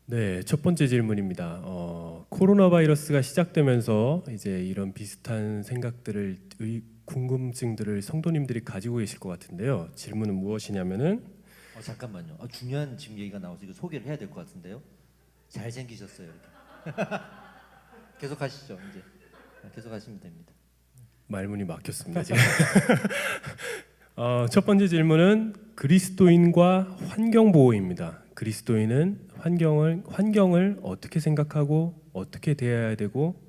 네, 첫 번째 질문입니다. 코로나 바이러스가 시작되면서 이제 이런 비슷한 생각들을, 궁금증들을 성도님들이 가지고 계실 것 같은데요. 질문은 무엇이냐면은 잠깐만요. 중요한 지금 얘기가 나와서 이거 소개를 해야 될 것 같은데요. 잘생기셨어요. 이렇게. 계속 하시죠. 이제 계속 하시면 됩니다. 말문이 막혔습니다. 지금. 첫 번째 질문은 그리스도인과 환경 보호입니다. 그리스도인은 환경을 어떻게 생각하고 어떻게 대해야 되고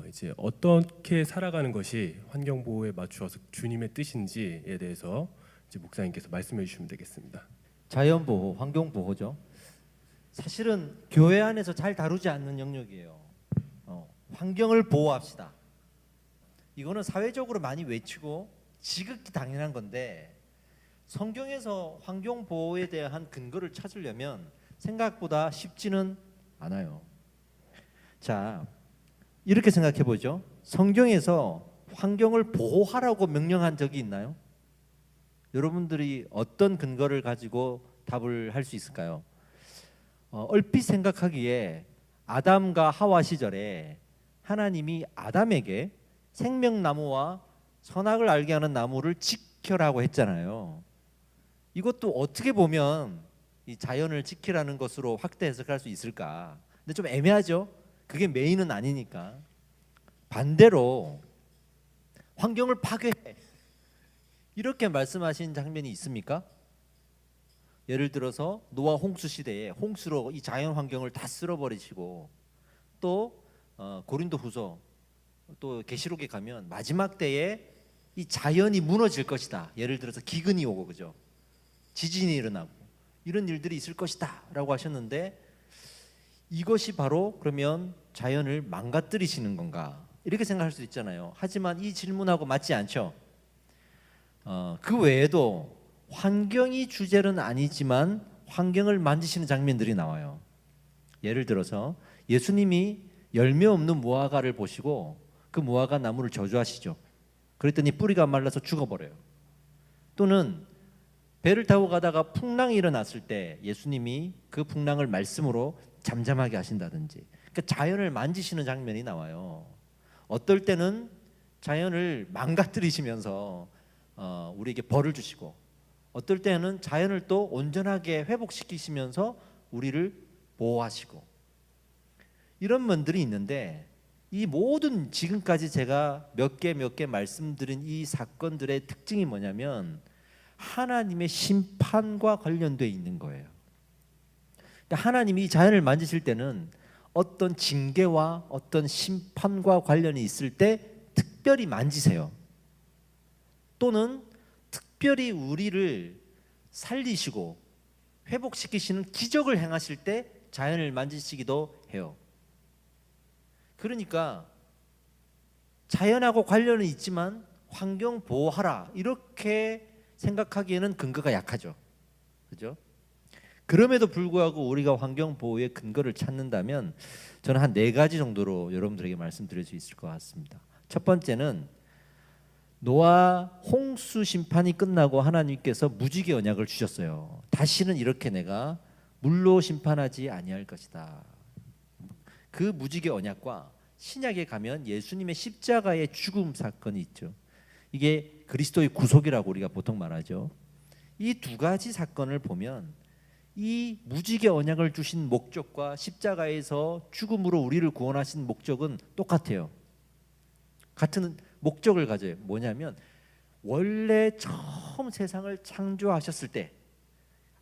이제 어떻게 살아가는 것이 환경 보호에 맞추어서 주님의 뜻인지에 대해서 이제 목사님께서 말씀해 주시면 되겠습니다. 자연 보호, 환경 보호죠. 사실은 교회 안에서 잘 다루지 않는 영역이에요. 환경을 보호합시다. 이거는 사회적으로 많이 외치고 지극히 당연한 건데 성경에서 환경 보호에 대한 근거를 찾으려면 생각보다 쉽지는 않아요. 자, 이렇게 생각해 보죠. 성경에서 환경을 보호하라고 명령한 적이 있나요? 여러분들이 어떤 근거를 가지고 답을 할 수 있을까요? 얼핏 생각하기에 아담과 하와 시절에 하나님이 아담에게 생명나무와 선악을 알게 하는 나무를 지켜라고 했잖아요. 이것도 어떻게 보면 이 자연을 지키라는 것으로 확대 해석할 수 있을까? 근데 좀 애매하죠. 그게 메인은 아니니까. 반대로 환경을 파괴해 이렇게 말씀하신 장면이 있습니까? 예를 들어서 노아 홍수 시대에 홍수로 이 자연 환경을 다 쓸어버리시고 또 고린도후서 또 계시록에 가면 마지막 때에 이 자연이 무너질 것이다. 예를 들어서 기근이 오고 그죠? 지진이 일어나고 이런 일들이 있을 것이다라고 하셨는데 이것이 바로 그러면 자연을 망가뜨리시는 건가? 이렇게 생각할 수 있잖아요. 하지만 이 질문하고 맞지 않죠. 그 외에도 환경이 주제는 아니지만 환경을 만지시는 장면들이 나와요. 예를 들어서 예수님이 열매 없는 무화과를 보시고 그 무화과 나무를 저주하시죠. 그랬더니 뿌리가 말라서 죽어버려요. 또는 배를 타고 가다가 풍랑이 일어났을 때 예수님이 그 풍랑을 말씀으로 잠잠하게 하신다든지, 그러니까 자연을 만지시는 장면이 나와요. 어떨 때는 자연을 망가뜨리시면서 우리에게 벌을 주시고, 어떨 때는 자연을 또 온전하게 회복시키시면서 우리를 보호하시고, 이런 면들이 있는데 이 모든 지금까지 제가 몇 개 말씀드린 이 사건들의 특징이 뭐냐면 하나님의 심판과 관련되어 있는 거예요. 그러니까 하나님이 자연을 만지실 때는 어떤 징계와 어떤 심판과 관련이 있을 때 특별히 만지세요. 또는 특별히 우리를 살리시고 회복시키시는 기적을 행하실 때 자연을 만지시기도 해요. 그러니까 자연하고 관련은 있지만 환경 보호하라 이렇게 생각하기에는 근거가 약하죠. 그죠? 그럼에도 불구하고 우리가 환경 보호의 근거를 찾는다면 저는 한 4가지 정도로 여러분들에게 말씀드릴 수 있을 것 같습니다. 첫 번째는 노아 홍수 심판이 끝나고 하나님께서 무지개 언약을 주셨어요. 다시는 이렇게 내가 물로 심판하지 아니할 것이다. 그 무지개 언약과 신약에 가면 예수님의 십자가의 죽음 사건이 있죠. 이게 그리스도의 구속이라고 우리가 보통 말하죠. 이 2가지 사건을 보면 이 무지개 언약을 주신 목적과 십자가에서 죽음으로 우리를 구원하신 목적은 똑같아요. 같은 목적을 가져요. 뭐냐면 원래 처음 세상을 창조하셨을 때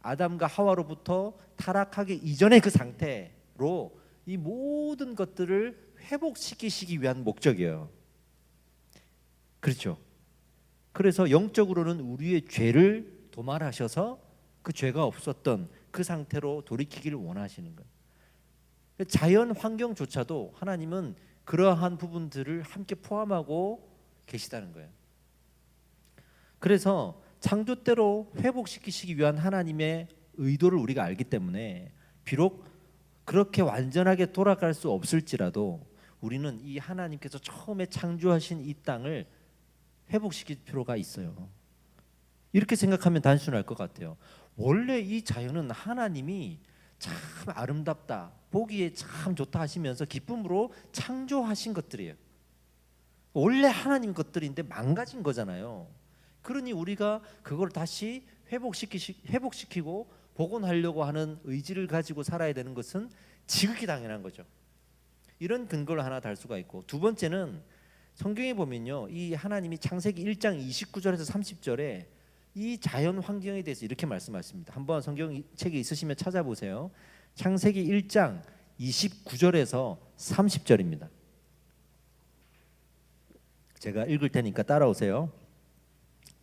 아담과 하와로부터 타락하기 이전의 그 상태로 이 모든 것들을 회복시키시기 위한 목적이에요. 그렇죠. 그래서 영적으로는 우리의 죄를 도말하셔서 그 죄가 없었던 그 상태로 돌이키기를 원하시는 거예요. 자연 환경조차도 하나님은 그러한 부분들을 함께 포함하고 계시다는 거예요. 그래서 창조 때로 회복시키시기 위한 하나님의 의도를 우리가 알기 때문에 비록 그렇게 완전하게 돌아갈 수 없을지라도 우리는 이 하나님께서 처음에 창조하신 이 땅을 회복시킬 필요가 있어요. 이렇게 생각하면 단순할 것 같아요. 원래 이 자연은 하나님이 참 아름답다, 보기에 참 좋다 하시면서 기쁨으로 창조하신 것들이에요. 원래 하나님 것들인데 망가진 거잖아요. 그러니 우리가 그걸 다시 회복시키고 복원하려고 하는 의지를 가지고 살아야 되는 것은 지극히 당연한 거죠. 이런 근거를 하나 달 수가 있고, 두 번째는 성경에 보면요, 이 하나님이 창세기 1장 29절에서 30절에 이 자연 환경에 대해서 이렇게 말씀하십니다. 한번 성경책에 있으시면 찾아보세요. 창세기 1장 29절에서 30절입니다. 제가 읽을 테니까 따라오세요.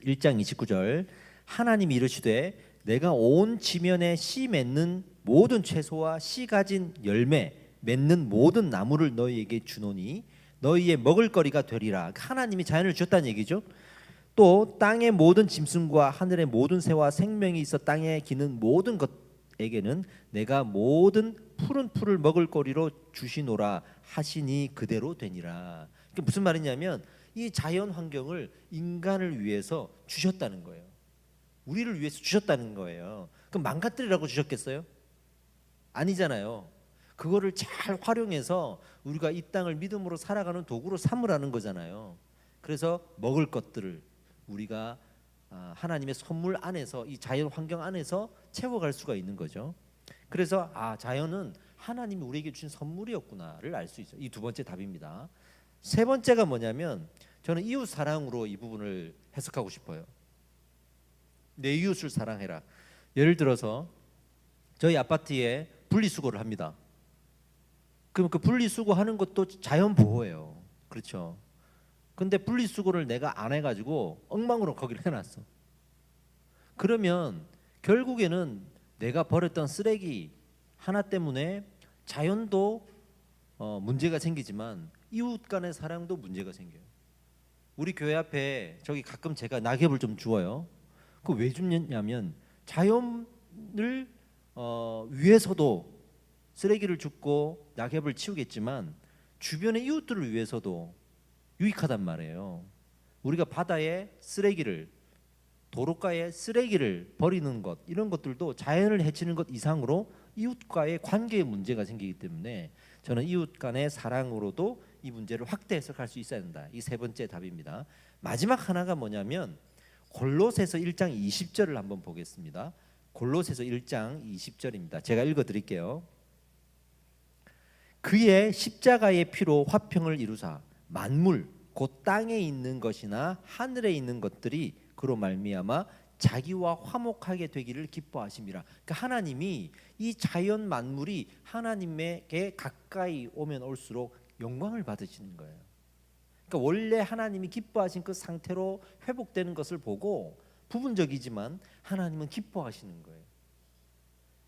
1장 29절. 하나님이 이르시되 내가 온 지면에 씨 맺는 모든 채소와 씨 가진 열매 맺는 모든 나무를 너희에게 주노니 너희의 먹을거리가 되리라. 하나님이 자연을 주셨다는 얘기죠. 또 땅의 모든 짐승과 하늘의 모든 새와 생명이 있어 땅에 기는 모든 것에게는 내가 모든 푸른 풀을 먹을거리로 주시노라 하시니 그대로 되니라. 그게 무슨 말이냐면 이 자연 환경을 인간을 위해서 주셨다는 거예요. 우리를 위해서 주셨다는 거예요. 그럼 망가뜨리라고 주셨겠어요? 아니잖아요. 그거를 잘 활용해서 우리가 이 땅을 믿음으로 살아가는 도구로 삼으라는 거잖아요. 그래서 먹을 것들을 우리가 하나님의 선물 안에서, 이 자연 환경 안에서 채워갈 수가 있는 거죠. 그래서 자연은 하나님이 우리에게 주신 선물이었구나를 알 수 있어요. 이 두 번째 답입니다. 세 번째가 뭐냐면 저는 이웃 사랑으로 이 부분을 해석하고 싶어요. 내 이웃을 사랑해라. 예를 들어서 저희 아파트에 분리수거를 합니다. 그럼 그 분리수거하는 것도 자연 보호예요. 그렇죠. 근데 분리수거를 내가 안 해가지고 엉망으로 거기를 해놨어. 그러면 결국에는 내가 버렸던 쓰레기 하나 때문에 자연도 문제가 생기지만 이웃 간의 사랑도 문제가 생겨요. 우리 교회 앞에 저기 가끔 제가 낙엽을 좀 주워요. 그 왜 주냐면 자연을 위해서도 쓰레기를 줍고 낙엽을 치우겠지만 주변의 이웃들을 위해서도 유익하단 말이에요. 우리가 바다에 쓰레기를, 도로가에 쓰레기를 버리는 것, 이런 것들도 자연을 해치는 것 이상으로 이웃과의 관계에 문제가 생기기 때문에 저는 이웃 간의 사랑으로도 이 문제를 확대 해석할 수 있어야 된다. 이 세 번째 답입니다. 마지막 하나가 뭐냐면 골로새서 1장 20절을 한번 보겠습니다. 골로새서 1장 20절입니다. 제가 읽어드릴게요. 그의 십자가의 피로 화평을 이루사 만물 곧 땅에 있는 것이나 하늘에 있는 것들이 그로 말미암아 자기와 화목하게 되기를 기뻐하심이라. 그러니까 하나님이 이 자연 만물이 하나님에게 가까이 오면 올수록 영광을 받으시는 거예요. 그러니까 원래 하나님이 기뻐하신 그 상태로 회복되는 것을 보고 부분적이지만 하나님은 기뻐하시는 거예요.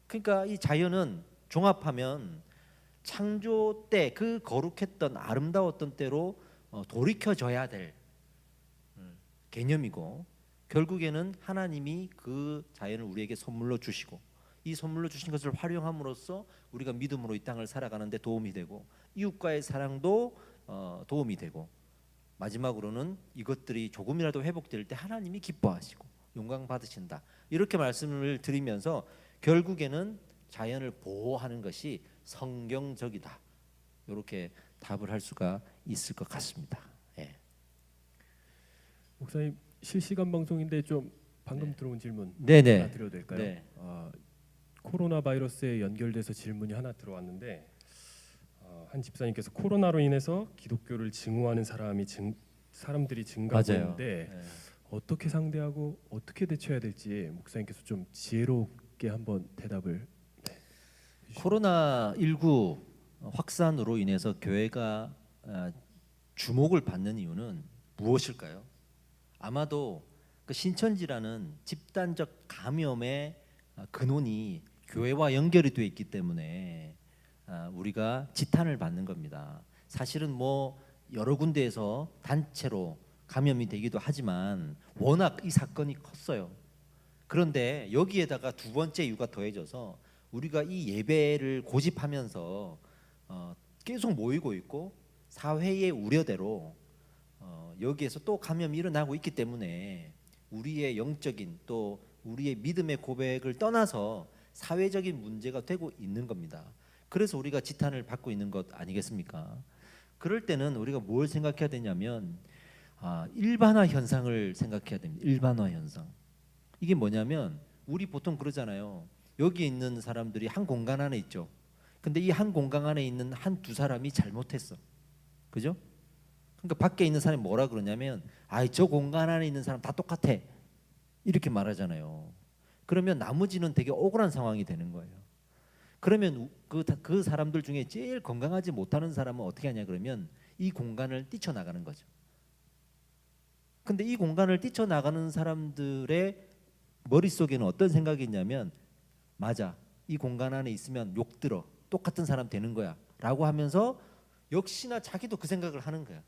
그러니까 이 자연은 종합하면 창조 때 그 거룩했던 아름다웠던 때로 돌이켜져야 될 개념이고, 결국에는 하나님이 그 자연을 우리에게 선물로 주시고 이 선물로 주신 것을 활용함으로써 우리가 믿음으로 이 땅을 살아가는 데 도움이 되고 이웃과의 사랑도 도움이 되고, 마지막으로는 이것들이 조금이라도 회복될 때 하나님이 기뻐하시고 영광 받으신다. 이렇게 말씀을 드리면서 결국에는 자연을 보호하는 것이 성경적이다. 이렇게 답을 할 수가 있을 것 같습니다. 예. 목사님, 실시간 방송인데 좀 방금 네. 들어온 질문 네네. 하나 드려도 될까요? 네. 코로나 바이러스에 연결돼서 질문이 하나 들어왔는데 한 집사님께서 코로나로 인해서 기독교를 증오하는 사람들이 증가하고 맞아요. 있는데 네. 어떻게 상대하고 어떻게 대처해야 될지 목사님께서 좀 지혜롭게 한번 대답을 코로나19 확산으로 인해서 교회가 주목을 받는 이유는 무엇일까요? 아마도 그 신천지라는 집단적 감염의 근원이 교회와 연결이 되어 있기 때문에 우리가 지탄을 받는 겁니다. 사실은 뭐 여러 군데에서 단체로 감염이 되기도 하지만 워낙 이 사건이 컸어요. 그런데 여기에다가 두 번째 이유가 더해져서 우리가 이 예배를 고집하면서 계속 모이고 있고 사회의 우려대로 여기에서 또 감염이 일어나고 있기 때문에 우리의 영적인 또 우리의 믿음의 고백을 떠나서 사회적인 문제가 되고 있는 겁니다. 그래서 우리가 지탄을 받고 있는 것 아니겠습니까? 그럴 때는 우리가 뭘 생각해야 되냐면 일반화 현상을 생각해야 됩니다. 일반화 현상. 이게 뭐냐면 우리 보통 그러잖아요. 여기 있는 사람들이 한 공간 안에 있죠. 근데 이 한 공간 안에 있는 한 두 사람이 잘못했어. 그죠? 그러니까 밖에 있는 사람이 뭐라 그러냐면 저 공간 안에 있는 사람 다 똑같아. 이렇게 말하잖아요. 그러면 나머지는 되게 억울한 상황이 되는 거예요. 그러면 그 사람들 중에 제일 건강하지 못하는 사람은 어떻게 하냐 그러면 이 공간을 뛰쳐나가는 거죠. 근데 이 공간을 뛰쳐나가는 사람들의 머릿속에는 어떤 생각이 있냐면 맞아, 이 공간 안에 있으면 욕 들어, 똑같은 사람 되는 거야 라고 하면서 역시나 자기도 그 생각을 하는 거야.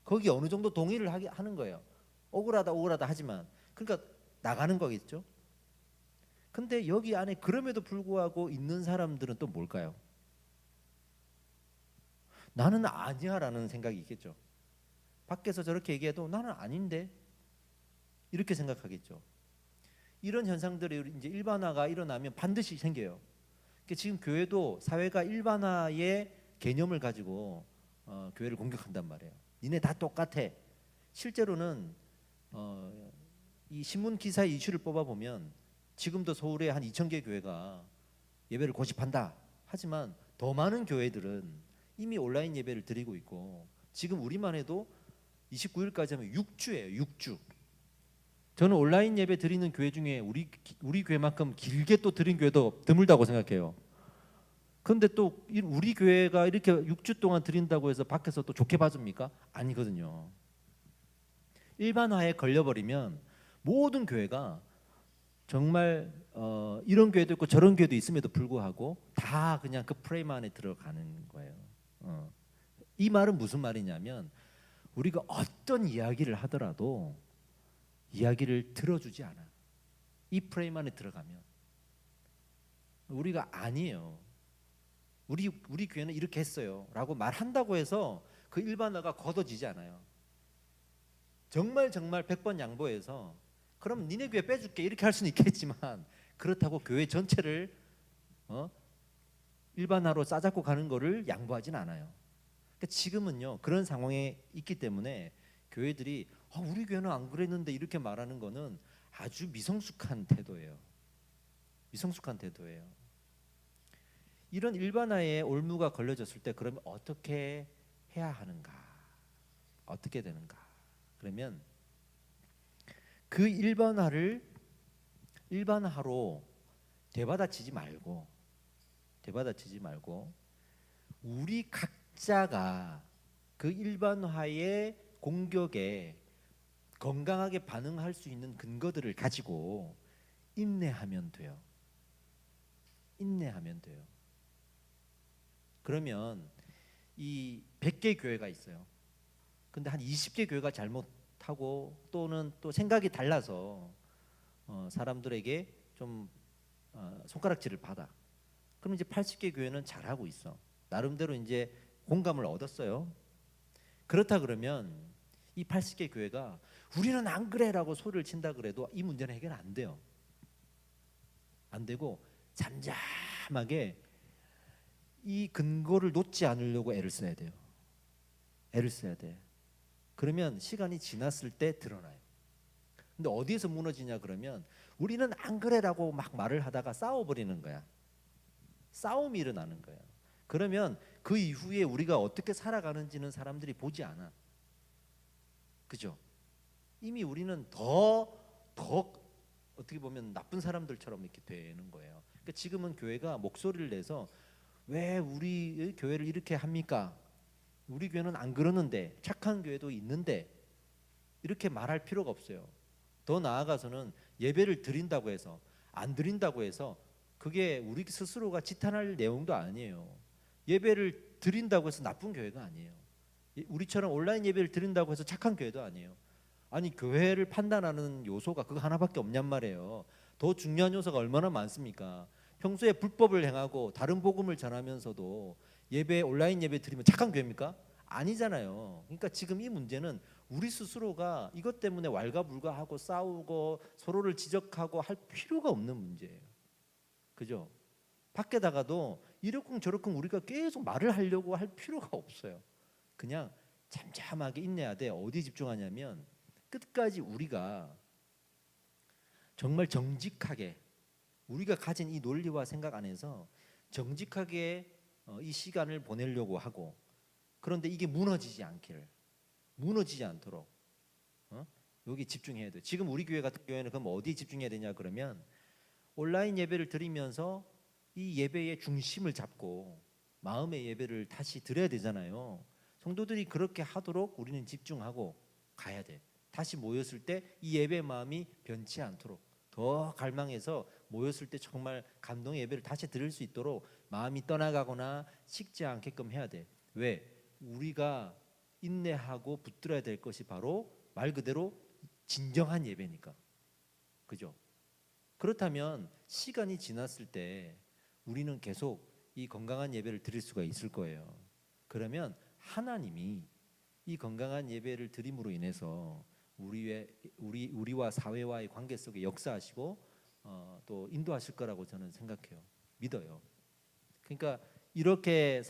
거기 어느 정도 동의를 하는 거예요. 억울하다 하지만 그러니까 나가는 거겠죠. 근데 여기 안에 그럼에도 불구하고 있는 사람들은 또 뭘까요? 나는 아니야 라는 생각이 있겠죠. 밖에서 저렇게 얘기해도 나는 아닌데 이렇게 생각하겠죠. 이런 현상들이 이제 일반화가 일어나면 반드시 생겨요. 그러니까 지금 교회도 사회가 일반화의 개념을 가지고 교회를 공격한단 말이에요. 니네 다 똑같아. 실제로는 이 신문 기사의 이슈를 뽑아 보면 지금도 서울에 한 2,000개 교회가 예배를 고집한다. 하지만 더 많은 교회들은 이미 온라인 예배를 드리고 있고 지금 우리만 해도 29일까지 하면 6주예요. 6주. 저는 온라인 예배 드리는 교회 중에 우리 교회만큼 길게 또 드린 교회도 드물다고 생각해요. 그런데 또 우리 교회가 이렇게 6주 동안 드린다고 해서 밖에서 또 좋게 봐줍니까? 아니거든요. 일반화에 걸려버리면 모든 교회가 정말 이런 교회도 있고 저런 교회도 있음에도 불구하고 다 그냥 그 프레임 안에 들어가는 거예요. 이 말은 무슨 말이냐면 우리가 어떤 이야기를 하더라도 이야기를 들어주지 않아. 이 프레임 안에 들어가면 우리가 아니에요. 우리 교회는 이렇게 했어요라고 말한다고 해서 그 일반화가 걷어지지 않아요. 정말 100번 양보해서 그럼 니네 교회 빼줄게 이렇게 할 수는 있겠지만 그렇다고 교회 전체를 일반화로 싸잡고 가는 거를 양보하진 않아요. 그러니까 지금은요 그런 상황에 있기 때문에 교회들이 우리 교회는 안 그랬는데 이렇게 말하는 거는 아주 미성숙한 태도예요. 미성숙한 태도예요. 이런 일반화에 올무가 걸려졌을 때 그러면 어떻게 해야 하는가? 어떻게 되는가? 그러면 그 일반화로 되받아치지 말고 우리 각자가 그 일반화의 공격에 건강하게 반응할 수 있는 근거들을 가지고 인내하면 돼요. 그러면 이 100개 교회가 있어요. 근데 한 20개 교회가 잘못하고 또는 또 생각이 달라서 사람들에게 좀 손가락질을 받아. 그럼 이제 80개 교회는 잘하고 있어. 나름대로 이제 공감을 얻었어요. 그렇다 그러면 이 80개 교회가 우리는 안 그래라고 소리를 친다 그래도 이 문제는 해결 안 돼요. 안 되고 잠잠하게 이 근거를 놓지 않으려고 애를 써야 돼요. 애를 써야 돼. 그러면 시간이 지났을 때 드러나요. 근데 어디에서 무너지냐 그러면 우리는 안 그래라고 막 말을 하다가 싸워버리는 거야. 싸움이 일어나는 거야. 그러면 그 이후에 우리가 어떻게 살아가는지는 사람들이 보지 않아. 그죠? 이미 우리는 더 어떻게 보면 나쁜 사람들처럼 이렇게 되는 거예요. 그러니까 지금은 교회가 목소리를 내서 왜 우리 교회를 이렇게 합니까? 우리 교회는 안 그러는데 착한 교회도 있는데 이렇게 말할 필요가 없어요. 더 나아가서는 예배를 드린다고 해서 안 드린다고 해서 그게 우리 스스로가 지탄할 내용도 아니에요. 예배를 드린다고 해서 나쁜 교회가 아니에요. 우리처럼 온라인 예배를 드린다고 해서 착한 교회도 아니에요. 아니 교회를 판단하는 요소가 그거 하나밖에 없냔 말이에요. 더 중요한 요소가 얼마나 많습니까? 평소에 불법을 행하고 다른 복음을 전하면서도 온라인 예배 드리면 착한 교회입니까? 아니잖아요. 그러니까 지금 이 문제는 우리 스스로가 이것 때문에 왈가불가하고 싸우고 서로를 지적하고 할 필요가 없는 문제예요. 그죠? 밖에다가도 이러쿵 저러쿵 우리가 계속 말을 하려고 할 필요가 없어요. 그냥 잠잠하게 인내해야 돼. 어디에 집중하냐면 끝까지 우리가 정말 정직하게 우리가 가진 이 논리와 생각 안에서 정직하게 이 시간을 보내려고 하고, 그런데 이게 무너지지 않도록 여기 집중해야 돼요. 지금 우리 교회 같은 경우에는 그럼 어디에 집중해야 되냐 그러면 온라인 예배를 드리면서 이 예배의 중심을 잡고 마음의 예배를 다시 드려야 되잖아요. 성도들이 그렇게 하도록 우리는 집중하고 가야 돼. 다시 모였을 때 이 예배 마음이 변치 않도록 더 갈망해서 모였을 때 정말 감동의 예배를 다시 드릴 수 있도록 마음이 떠나가거나 식지 않게끔 해야 돼. 왜? 우리가 인내하고 붙들어야 될 것이 바로 말 그대로 진정한 예배니까. 그죠? 그렇다면 시간이 지났을 때 우리는 계속 이 건강한 예배를 드릴 수가 있을 거예요. 그러면 하나님이 이 건강한 예배를 드림으로 인해서 우리와 사회와의 관계 속에 역사하시고 또 인도하실 거라고 저는 생각해요. 믿어요. 그러니까 이렇게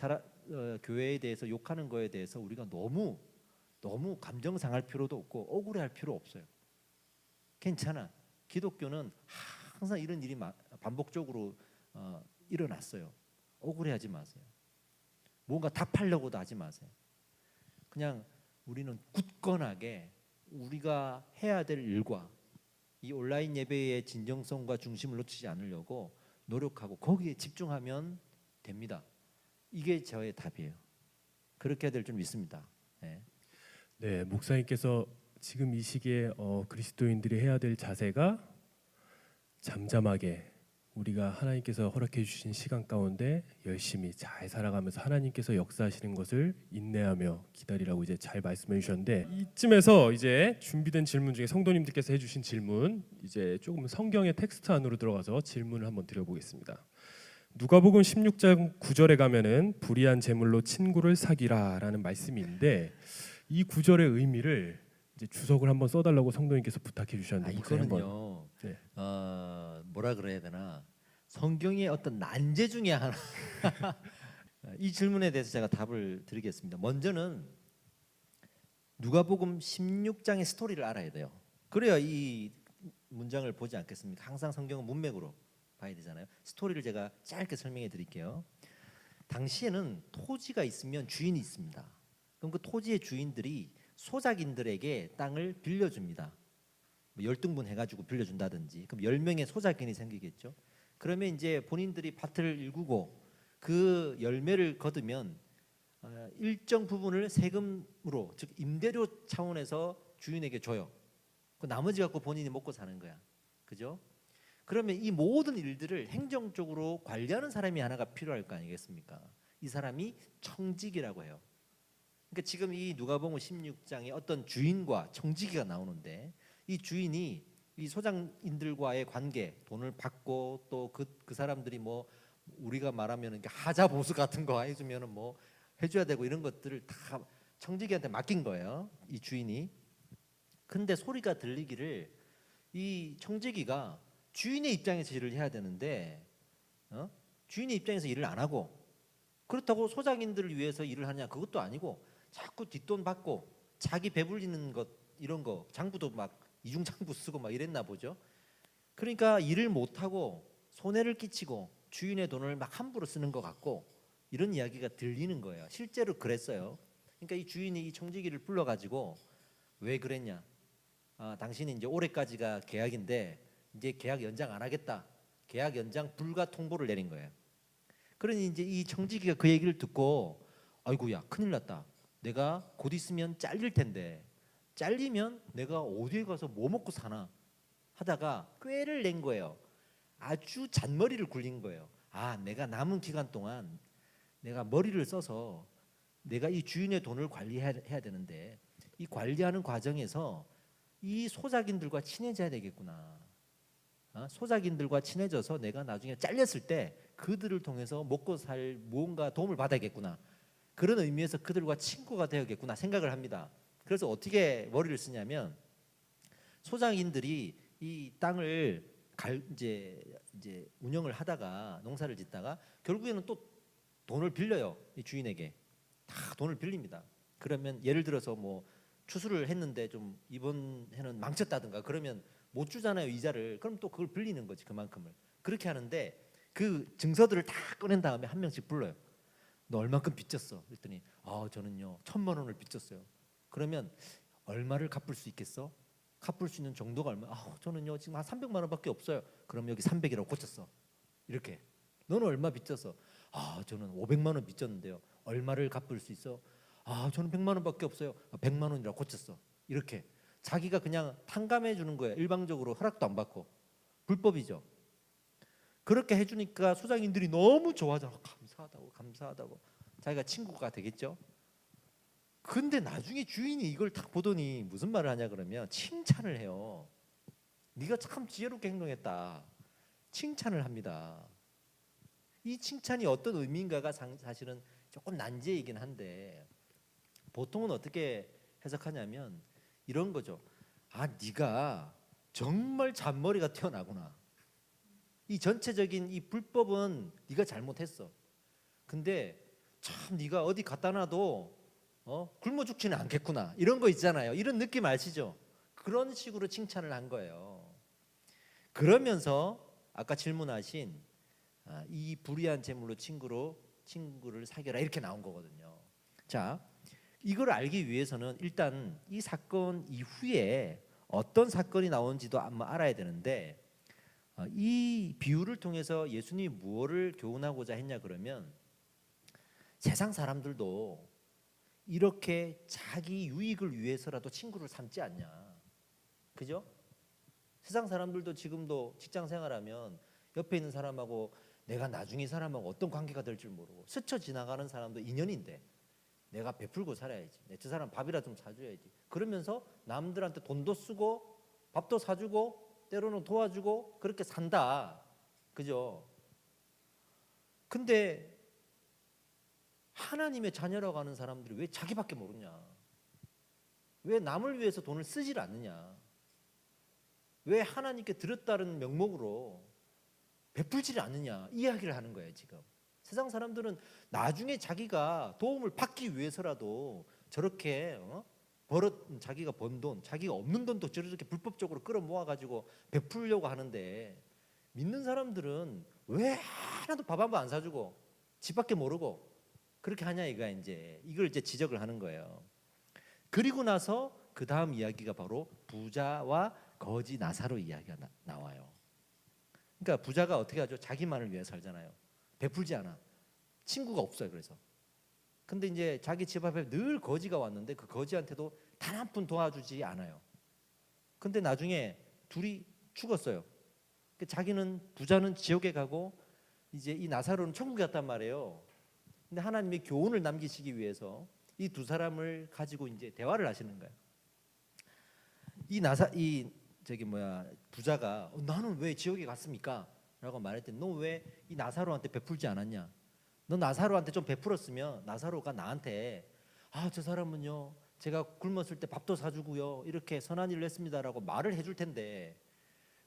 교회에 대해서 욕하는 거에 대해서 우리가 너무 감정 상할 필요도 없고 억울해할 필요 없어요. 괜찮아. 기독교는 항상 이런 일이 반복적으로 일어났어요. 억울해하지 마세요. 뭔가 답하려고도 하지 마세요. 그냥 우리는 굳건하게 우리가 해야 될 일과 이 온라인 예배의 진정성과 중심을 놓치지 않으려고 노력하고 거기에 집중하면 됩니다. 이게 저의 답이에요. 그렇게 해야 될 줄 믿습니다. 네. 네, 목사님께서 지금 이 시기에 그리스도인들이 해야 될 자세가 잠잠하게 우리가 하나님께서 허락해 주신 시간 가운데 열심히 잘 살아가면서 하나님께서 역사하시는 것을 인내하며 기다리라고 이제 잘 말씀해 주셨는데, 이쯤에서 이제 준비된 질문 중에 성도님들께서 해주신 질문, 이제 조금 성경의 텍스트 안으로 들어가서 질문을 한번 드려보겠습니다. 누가복음 16장 9절에 가면은 불의한 재물로 친구를 사귀라라는 말씀이 있는데, 이 구절의 의미를 이제 주석을 한번 써달라고 성도님께서 부탁해 주셨는데, 이거는요. 네. 뭐라 그래야 되나? 성경의 어떤 난제 중에 하나. 이 질문에 대해서 제가 답을 드리겠습니다. 먼저는 누가복음 16장의 스토리를 알아야 돼요. 그래야 이 문장을 보지 않겠습니까? 항상 성경은 문맥으로 봐야 되잖아요. 스토리를 제가 짧게 설명해 드릴게요. 당시에는 토지가 있으면 주인이 있습니다. 그럼 그 토지의 주인들이 소작인들에게 땅을 빌려줍니다. 뭐 열등분 해가지고 빌려준다든지, 그럼 10명의 소작인이 생기겠죠. 그러면 이제 본인들이 밭을 일구고 그 열매를 거두면 일정 부분을 세금으로, 즉 임대료 차원에서 주인에게 줘요. 그 나머지 갖고 본인이 먹고 사는 거야. 그죠? 그러면 이 모든 일들을 행정적으로 관리하는 사람이 하나가 필요할 거 아니겠습니까? 이 사람이 청직이라고 해요. 그러니까 지금 이 누가복음 16장에 어떤 주인과 청지기가 나오는데, 이 주인이 이 소장인들과의 관계, 돈을 받고 또 그 사람들이 뭐 우리가 말하면 하자 보수 같은 거 해주면은 뭐 해줘야 되고 이런 것들을 다 청지기한테 맡긴 거예요, 이 주인이. 근데 소리가 들리기를 이 청지기가 주인의 입장에서 일을 해야 되는데 주인의 입장에서 일을 안 하고, 그렇다고 소장인들을 위해서 일을 하냐? 그것도 아니고 자꾸 뒷돈 받고 자기 배불리는 것, 이런 거, 장부도 막 이중장부 쓰고 막 이랬나 보죠. 그러니까 일을 못하고 손해를 끼치고 주인의 돈을 막 함부로 쓰는 것 같고 이런 이야기가 들리는 거예요. 실제로 그랬어요. 그러니까 이 주인이 이 청지기를 불러가지고 왜 그랬냐? 당신이 이제 올해까지가 계약인데 이제 계약 연장 안 하겠다. 계약 연장 불가 통보를 내린 거예요. 그러니 이제 이 청지기가 그 얘기를 듣고 아이고야 큰일 났다. 내가 곧 있으면 잘릴 텐데 잘리면 내가 어디에 가서 뭐 먹고 사나 하다가 꾀를 낸 거예요. 아주 잔머리를 굴린 거예요. 내가 남은 기간 동안 내가 머리를 써서 내가 이 주인의 돈을 관리해야 되는데 이 관리하는 과정에서 이 소작인들과 친해져야 되겠구나. 소작인들과 친해져서 내가 나중에 잘렸을 때 그들을 통해서 먹고 살 무언가 도움을 받아야겠구나. 그런 의미에서 그들과 친구가 되어야겠구나 생각을 합니다. 그래서 어떻게 머리를 쓰냐면 소작인들이 이 땅을 이제 운영을 하다가 농사를 짓다가 결국에는 또 돈을 빌려요. 이 주인에게 다 돈을 빌립니다. 그러면 예를 들어서 뭐 추수를 했는데 좀 이번 해는 망쳤다든가 그러면 못 주잖아요, 이자를. 그럼 또 그걸 빌리는 거지, 그만큼을. 그렇게 하는데 그 증서들을 다 꺼낸 다음에 한 명씩 불러요. 너 얼마큼 빚졌어? 그랬더니 저는요 1,000만 원을 빚졌어요. 그러면 얼마를 갚을 수 있겠어? 갚을 수 있는 정도가 얼마? 저는요 지금 한 300만 원밖에 없어요. 그럼 여기 300이라고 고쳤어. 이렇게. 너는 얼마 빚졌어? 저는 500만 원 빚졌는데요. 얼마를 갚을 수 있어? 저는 100만 원밖에 없어요. 100만 원이라고 고쳤어. 이렇게 자기가 그냥 탕감해 주는 거예요. 일방적으로 허락도 안 받고. 불법이죠. 그렇게 해주니까 수장님들이 너무 좋아하잖아. 감사하다고. 자기가 친구가 되겠죠. 근데 나중에 주인이 이걸 딱 보더니 무슨 말을 하냐 그러면 칭찬을 해요. 네가 참 지혜롭게 행동했다. 칭찬을 합니다. 이 칭찬이 어떤 의미인가가 사실은 조금 난제이긴 한데 보통은 어떻게 해석하냐면 이런 거죠. 네가 정말 잔머리가 튀어나구나. 이 전체적인 이 불법은 네가 잘못했어. 근데 참 네가 어디 갖다 놔도 굶어 죽지는 않겠구나. 이런 거 있잖아요. 이런 느낌 아시죠? 그런 식으로 칭찬을 한 거예요. 그러면서 아까 질문하신 이 불의한 재물로 친구를 사귀어라 이렇게 나온 거거든요. 자, 이걸 알기 위해서는 일단 이 사건 이후에 어떤 사건이 나온지도 한번 알아야 되는데 이 비유를 통해서 예수님이 무엇을 교훈하고자 했냐 그러면 세상 사람들도 이렇게 자기 유익을 위해서라도 친구를 삼지 않냐. 그죠? 세상 사람들도 지금도 직장 생활하면 옆에 있는 사람하고 내가 나중에 이 사람하고 어떤 관계가 될 줄 모르고 스쳐 지나가는 사람도 인연인데 내가 베풀고 살아야지. 저 사람 밥이라 좀 사줘야지. 그러면서 남들한테 돈도 쓰고 밥도 사주고 때로는 도와주고 그렇게 산다. 그죠? 근데 하나님의 자녀라고 하는 사람들이 왜 자기밖에 모르냐? 왜 남을 위해서 돈을 쓰질 않느냐? 왜 하나님께 드렸다는 명목으로 베풀지를 않느냐? 이야기를 하는 거예요 지금. 세상 사람들은 나중에 자기가 도움을 받기 위해서라도 저렇게 자기가 번 돈, 자기가 없는 돈도 저렇게 불법적으로 끌어모아 가지고 베풀려고 하는데 믿는 사람들은 왜 하나도 밥 한 번 안 사주고 집밖에 모르고 그렇게 하냐 이걸 이제 지적을 하는 거예요. 그리고 나서 그 다음 이야기가 바로 부자와 거지 나사로 이야기가 나와요. 그러니까 부자가 어떻게 하죠? 자기만을 위해 살잖아요. 베풀지 않아. 친구가 없어요. 그래서. 근데 이제 자기 집 앞에 늘 거지가 왔는데 그 거지한테도 단 한 푼 도와주지 않아요. 근데 나중에 둘이 죽었어요. 부자는 지옥에 가고 이제 이 나사로는 천국에 갔단 말이에요. 근데 하나님이 교훈을 남기시기 위해서 이 두 사람을 가지고 이제 대화를 하시는 거예요. 부자가 나는 왜 지옥에 갔습니까? 라고 말했더니 너 왜 이 나사로한테 베풀지 않았냐? 너 나사로한테 좀 베풀었으면 나사로가 나한테 저 사람은요 제가 굶었을 때 밥도 사주고요 이렇게 선한 일을 했습니다라고 말을 해줄 텐데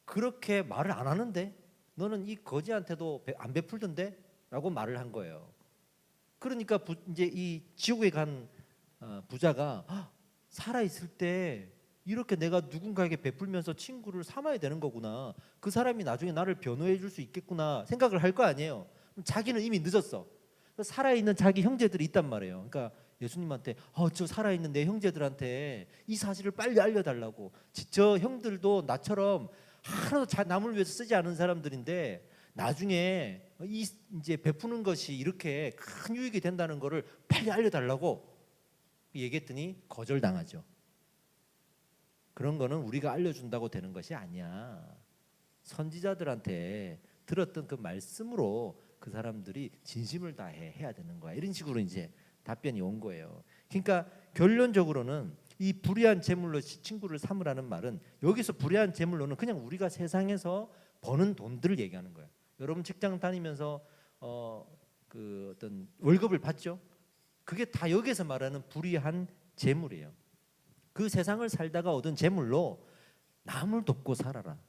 그렇게 말을 안 하는데 너는 이 거지한테도 안 베풀던데? 라고 말을 한 거예요. 그러니까 이제 이 지옥에 간 부자가 살아 있을 때 이렇게 내가 누군가에게 베풀면서 친구를 삼아야 되는 거구나. 그 사람이 나중에 나를 변호해 줄 수 있겠구나 생각을 할 거 아니에요. 자기는 이미 늦었어. 살아있는 자기 형제들이 있단 말이에요. 그러니까 예수님한테 저 살아있는 내 형제들한테 이 사실을 빨리 알려달라고. 저 형들도 나처럼 하나도 남을 위해서 쓰지 않은 사람들인데 나중에 이제 베푸는 것이 이렇게 큰 유익이 된다는 것을 빨리 알려달라고 얘기했더니 거절당하죠. 그런 거는 우리가 알려준다고 되는 것이 아니야. 선지자들한테 들었던 그 말씀으로 그 사람들이 진심을 다해 해야 되는 거야. 이런 식으로 이제 답변이 온 거예요. 그러니까 결론적으로는 이 불의한 재물로 친구를 삼으라는 말은 여기서 불의한 재물로는 그냥 우리가 세상에서 버는 돈들을 얘기하는 거예요. 여러분 직장 다니면서 그 어떤 월급을 받죠? 그게 다 여기서 말하는 불의한 재물이에요. 그 세상을 살다가 얻은 재물로 남을 돕고 살아라.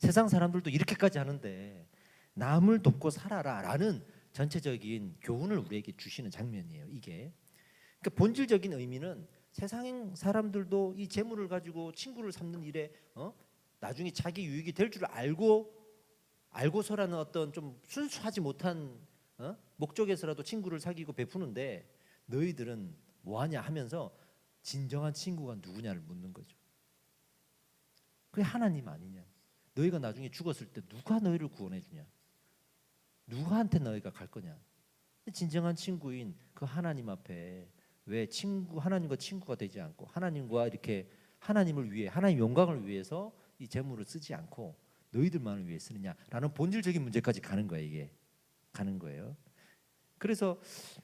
세상 사람들도 이렇게까지 하는데 남을 돕고 살아라라는 전체적인 교훈을 우리에게 주시는 장면이에요. 이게 그러니까 본질적인 의미는 세상 사람들도 이 재물을 가지고 친구를 삼는 일에 나중에 자기 유익이 될 줄 알고서라는 어떤 좀 순수하지 못한 목적에서라도 친구를 사귀고 베푸는데 너희들은 뭐하냐 하면서 진정한 친구가 누구냐를 묻는 거죠. 그게 하나님 아니냐. 너희가 나중에 죽었을 때 누가 너희를 구원해 주냐. 누구한테 너희가 갈 거냐. 진정한 친구인 그 하나님 앞에 왜 하나님과 친구가 되지 않고 하나님과 이렇게 하나님을 위해 하나님 영광을 위해서 이 재물을 쓰지 않고 너희들만을 위해 쓰느냐라는 본질적인 문제까지 가는 거예요. 이게 가는 거예요. 그래서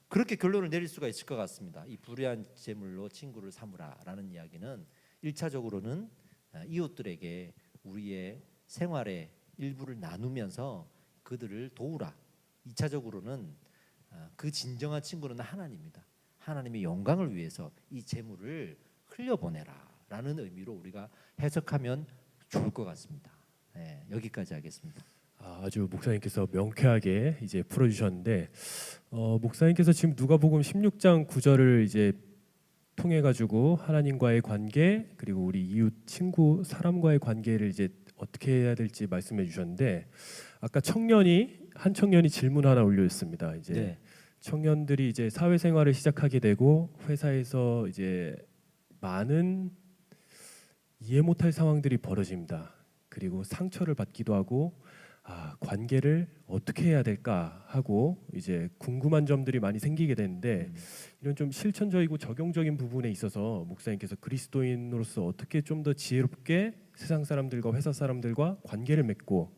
그렇게 결론을 내릴 수가 있을 것 같습니다. 이 불의한 재물로 친구를 삼으라라는 이야기는 1차적으로는 이웃들에게 우리의 생활의 일부를 나누면서 그들을 도우라. 2차적으로는 그 진정한 친구는 하나님입니다. 하나님의 영광을 위해서 이 재물을 흘려보내라라는 의미로 우리가 해석하면 좋을 것 같습니다. 네, 여기까지 하겠습니다. 아주 목사님께서 명쾌하게 이제 풀어주셨는데 목사님께서 지금 누가복음 16장 9절을 이제 통해 가지고 하나님과의 관계 그리고 우리 이웃 친구 사람과의 관계를 이제 어떻게 해야 될지 말씀해 주셨는데 아까 한 청년이 질문 하나 올려있습니다. 이제 네. 청년들이 이제 사회생활을 시작하게 되고 회사에서 이제 많은 이해 못할 상황들이 벌어집니다. 그리고 상처를 받기도 하고 관계를 어떻게 해야 될까 하고 이제 궁금한 점들이 많이 생기게 되는데 이런 좀 실천적이고 적용적인 부분에 있어서 목사님께서 그리스도인으로서 어떻게 좀 더 지혜롭게 세상 사람들과 회사 사람들과 관계를 맺고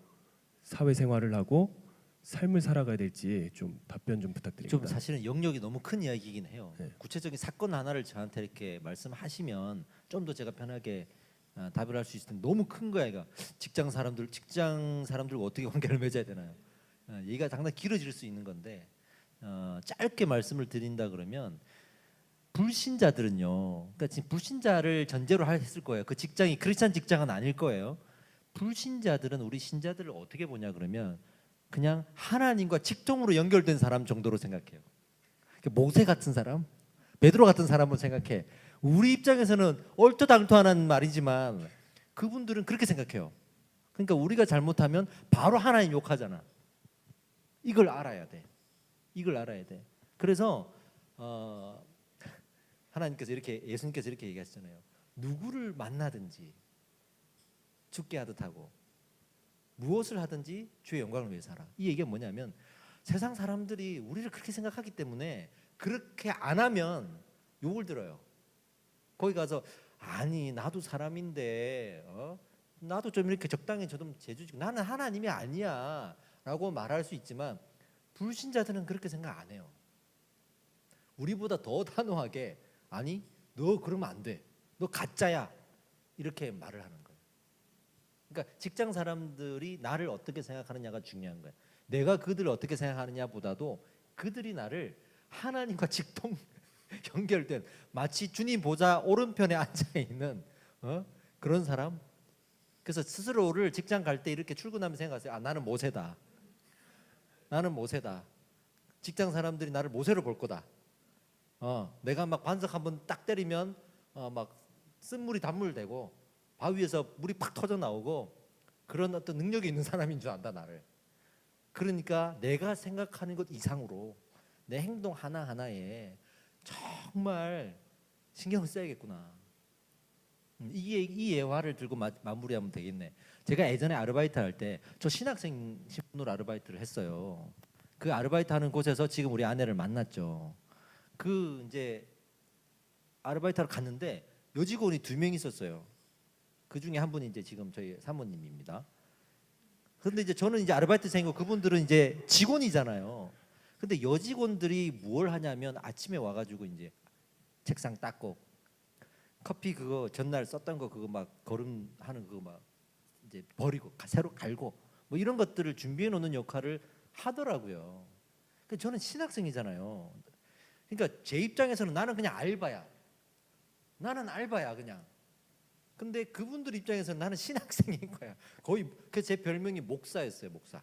사회생활을 하고 삶을 살아가야 될지 좀 답변 좀 부탁드립니다. 좀 사실은 영역이 너무 큰 이야기이긴 해요. 네. 구체적인 사건 하나를 저한테 이렇게 말씀하시면 좀 더 제가 편하게 답을 할 수 있을 텐데 너무 큰 거야. 이거 직장 사람들과 어떻게 관계를 맺어야 되나요? 얘기가 상당히 길어질 수 있는 건데 짧게 말씀을 드린다 그러면 불신자들은요. 그러니까 지금 불신자를 전제로 했을 거예요. 그 직장이 크리스찬 직장은 아닐 거예요. 불신자들은 우리 신자들을 어떻게 보냐 그러면 그냥 하나님과 직통으로 연결된 사람 정도로 생각해요. 모세 같은 사람, 베드로 같은 사람을 생각해. 우리 입장에서는 얼토당토하는 말이지만 그분들은 그렇게 생각해요. 그러니까 우리가 잘못하면 바로 하나님 욕하잖아. 이걸 알아야 돼. 이걸 알아야 돼. 그래서 예수님께서 이렇게 얘기하시잖아요. 누구를 만나든지 죽게 하듯 하고 무엇을 하든지 주의 영광을 위해 살아. 이 얘기가 뭐냐면 세상 사람들이 우리를 그렇게 생각하기 때문에 그렇게 안 하면 욕을 들어요. 거기 가서 아니 나도 사람인데 나도 좀 이렇게 적당히 좀 재주지고 나는 하나님이 아니야 라고 말할 수 있지만 불신자들은 그렇게 생각 안 해요. 우리보다 더 단호하게 아니 너 그러면 안 돼. 너 가짜야. 이렇게 말을 하는 거예요. 그러니까 직장 사람들이 나를 어떻게 생각하느냐가 중요한 거예요. 내가 그들을 어떻게 생각하느냐보다도 그들이 나를 하나님과 직통 연결된 마치 주님 보좌 오른편에 앉아 있는 그런 사람. 그래서 스스로를 직장 갈 때 이렇게 출근하면 생각하세요. 나는 모세다. 나는 모세다. 직장 사람들이 나를 모세로 볼 거다. 내가 막 반석 한번 딱 때리면 막 쓴물이 단물 되고 바위에서 물이 팍 터져 나오고 그런 어떤 능력이 있는 사람인 줄 안다 나를. 그러니까 내가 생각하는 것 이상으로 내 행동 하나하나에 정말 신경을 써야겠구나. 이 예화를 들고 마무리하면 되겠네. 제가 예전에 아르바이트 할 때 저 신학생 신분으로 아르바이트를 했어요. 그 아르바이트 하는 곳에서 지금 우리 아내를 만났죠. 그 이제 아르바이트하러 갔는데 여직원이 2명 있었어요. 그 중에 한 분이 이제 지금 저희 사모님입니다. 그런데 이제 저는 이제 아르바이트생이고 그분들은 이제 직원이잖아요. 근데 여직원들이 뭘 하냐면 아침에 와가지고 이제 책상 닦고 커피 그거 전날 썼던 거 그거 막 거름하는 그거 막 이제 버리고 새로 갈고 뭐 이런 것들을 준비해 놓는 역할을 하더라고요. 근데 저는 신학생이잖아요. 그러니까 제 입장에서는 나는 그냥 알바야. 나는 알바야 그냥. 근데 그분들 입장에서는 나는 신학생인 거야. 거의 그 제 별명이 목사였어요. 목사.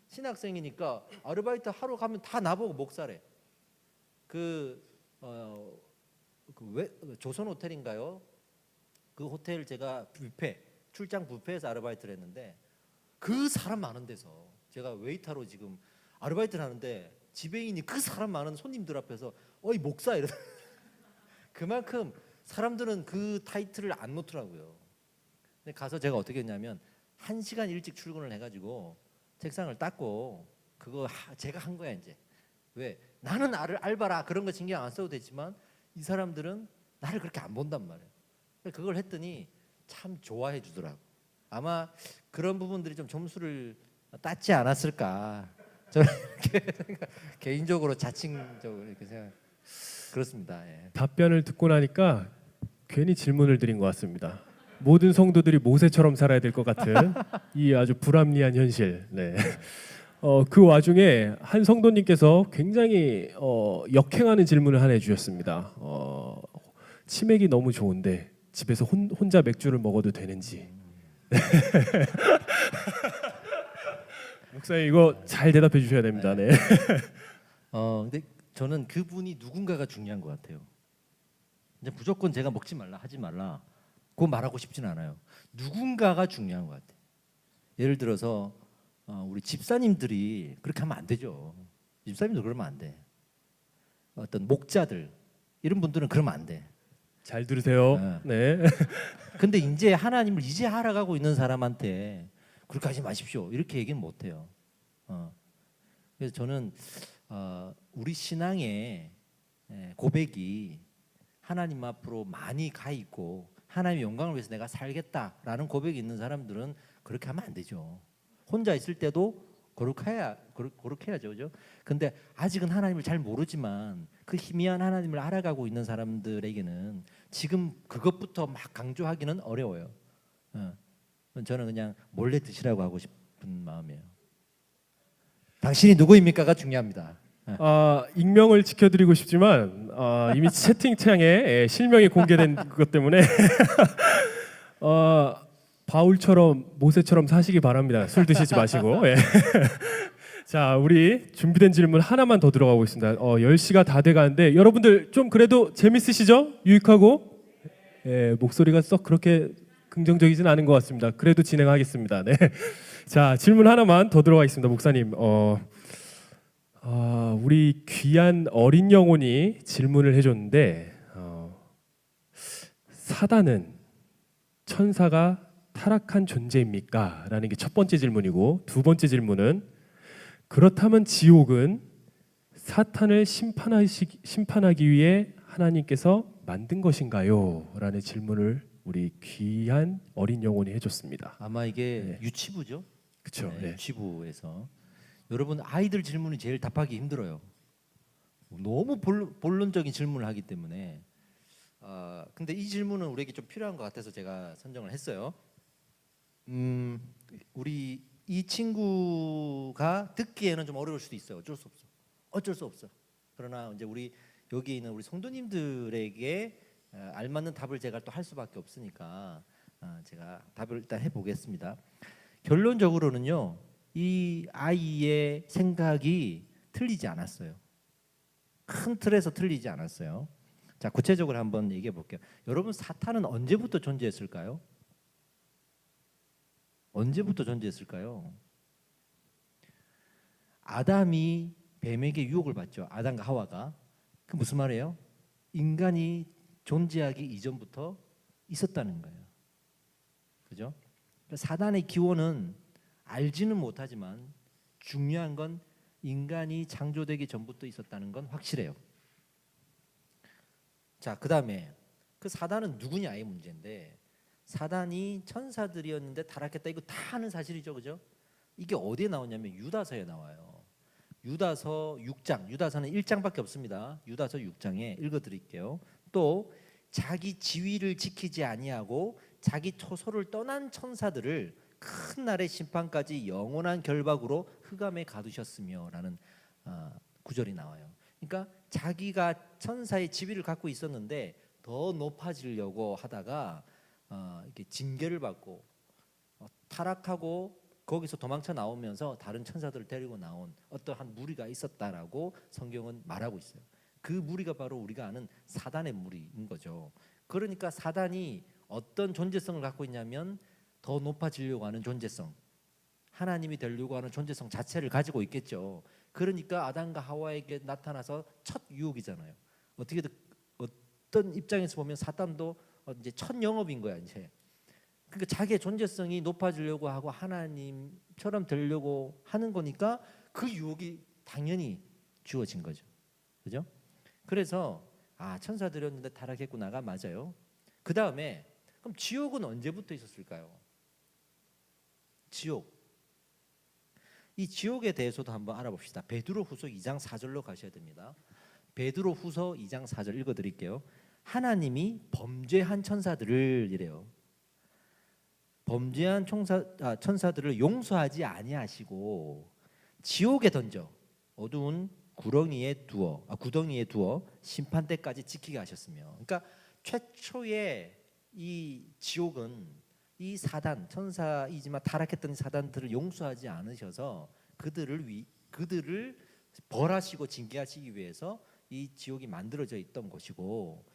신학생이니까 아르바이트 하러 가면 다 나보고 목사래. 조선 호텔인가요? 그 호텔 제가 출장 뷔페에서 아르바이트를 했는데 그 사람 많은 데서 제가 웨이터로 지금 아르바이트를 하는데 지배인이 그 사람 많은 손님들 앞에서 어이 목사 이러. 그만큼 사람들은 그 타이틀을 안 놓더라고요. 근데 가서 제가 어떻게 했냐면 1시간 일찍 출근을 해가지고 책상을 닦고 그거 제가 한 거야 이제. 왜? 나는 알바라 그런 거 신경 안 써도 되지만 이 사람들은 나를 그렇게 안 본단 말이에요. 그걸 했더니 참 좋아해 주더라고. 아마 그런 부분들이 좀 점수를 땄지 않았을까. 저는 개인적으로 자칭적으로 이렇게 생각. 그렇습니다. 예. 답변을 듣고 나니까 괜히 질문을 드린 것 같습니다. 모든 성도들이 모세처럼 살아야 될 것 같은 이 아주 불합리한 현실. 네. 그 와중에 한 성도님께서 굉장히 역행하는 질문을 하나 해주셨습니다. 치맥이 너무 좋은데 집에서 혼자 맥주를 먹어도 되는지. 목사님 이거 잘 대답해 주셔야 됩니다. 네. 근데 저는 그분이 누군가가 중요한 것 같아요. 이제 무조건 제가 먹지 말라 하지 말라 그거 말하고 싶지는 않아요. 누군가가 중요한 것 같아요. 예를 들어서 우리 집사님들이 그렇게 하면 안 되죠. 집사님들 그러면 안 돼. 어떤 목자들 이런 분들은 그러면 안 돼. 잘 들으세요. 네. 근데 이제 하나님을 이제 알아가고 있는 사람한테 그렇게 하지 마십시오 이렇게 얘기는 못 해요. 그래서 저는 우리 신앙의 고백이 하나님 앞으로 많이 가 있고 하나님의 영광을 위해서 내가 살겠다라는 고백이 있는 사람들은 그렇게 하면 안 되죠. 혼자 있을 때도 거룩해야죠, 그죠? 근데 아직은 하나님을 잘 모르지만 그 희미한 하나님을 알아가고 있는 사람들에게는 지금 그것부터 막 강조하기는 어려워요. 저는 그냥 몰래 드시라고 하고 싶은 마음이에요. 당신이 누구입니까가 중요합니다. 익명을 지켜드리고 싶지만 이미 채팅창에 실명이 공개된 것 때문에 바울처럼 모세처럼 사시기 바랍니다. 술 드시지 마시고. 예. 자, 우리 준비된 질문 하나만 더 들어가고 있습니다. 10시가 다 돼가는데 여러분들 좀 그래도 재밌으시죠? 유익하고 목소리가 썩 그렇게 긍정적이진 않은 것 같습니다. 그래도 진행하겠습니다. 네. 자, 질문 하나만 더 들어가 있습니다. 목사님, 우리 귀한 어린 영혼이 질문을 해줬는데 사단은 천사가 타락한 존재입니까? 라는 게 첫 번째 질문이고, 두 번째 질문은 그렇다면 지옥은 사탄을 심판하기 위해 하나님께서 만든 것인가요? 라는 질문을 우리 귀한 어린 영혼이 해줬습니다. 아마 이게 유치부죠? 그렇죠. 네, 유치부에서 여러분 아이들 질문이 제일 답하기 힘들어요. 너무 본론적인 질문을 하기 때문에. 근데 이 질문은 우리에게 좀 필요한 것 같아서 제가 선정을 했어요. 우리 이 친구가 듣기에는 좀 어려울 수도 있어요. 어쩔 수 없어. 그러나 이제 우리 여기 있는 우리 성도님들에게 알맞는 답을 제가 또 할 수밖에 없으니까 제가 답을 일단 해보겠습니다. 결론적으로는요, 이 아이의 생각이 틀리지 않았어요. 큰 틀에서 틀리지 않았어요. 자, 구체적으로 한번 얘기해 볼게요. 여러분, 사탄은 언제부터 존재했을까요? 언제부터 존재했을까요? 아담이 뱀에게 유혹을 받죠. 아담과 하와가. 그 무슨 말이에요? 인간이 존재하기 이전부터 있었다는 거예요. 그죠? 사단의 기원은 알지는 못하지만 중요한 건 인간이 창조되기 전부터 있었다는 건 확실해요. 자, 그다음에 그 사단은 누구냐의 문제인데, 사단이 천사들이었는데 타락했다, 이거 다 아는 사실이죠, 그죠? 이게 어디에 나오냐면 유다서에 나와요. 유다서 6장, 유다서는 1장밖에 없습니다. 유다서 6장에 읽어드릴게요. 또 자기 지위를 지키지 아니하고 자기 처소를 떠난 천사들을 큰 날의 심판까지 영원한 결박으로 흑암에 가두셨으며라는 구절이 나와요. 그러니까 자기가 천사의 지위를 갖고 있었는데 더 높아지려고 하다가 이렇게 징계를 받고 타락하고 거기서 도망쳐 나오면서 다른 천사들을 데리고 나온 어떠한 무리가 있었다라고 성경은 말하고 있어요. 그 무리가 바로 우리가 아는 사단의 무리인 거죠. 그러니까 사단이 어떤 존재성을 갖고 있냐면 더 높아지려고 하는 존재성, 하나님이 되려고 하는 존재성 자체를 가지고 있겠죠. 그러니까 아담과 하와에게 나타나서 첫 유혹이잖아요. 어떻게든 어떤 입장에서 보면 사단도 이제 첫 영업인 거야 이제. 그러니까 자기의 존재성이 높아지려고 하고 하나님처럼 되려고 하는 거니까 그 유혹이 당연히 주어진 거죠. 그죠? 그래서 천사들이었는데 타락했구나가 맞아요. 그 다음에 그럼 지옥은 언제부터 있었을까요? 지옥. 이 지옥에 대해서도 한번 알아봅시다. 베드로후서 2장 4절로 가셔야 됩니다. 베드로후서 2장 4절 읽어드릴게요. 하나님이 범죄한 천사들을 이래요. 범죄한 천사들을 용서하지 아니하시고 지옥에 던져 어두운 구덩이에 두어 심판 때까지 지키게 하셨으며, 그러니까 최초의 이 지옥은 이 사단 천사이지만 타락했던 사단들을 용서하지 않으셔서 그들을 벌하시고 징계하시기 위해서 이 지옥이 만들어져 있던 것이고,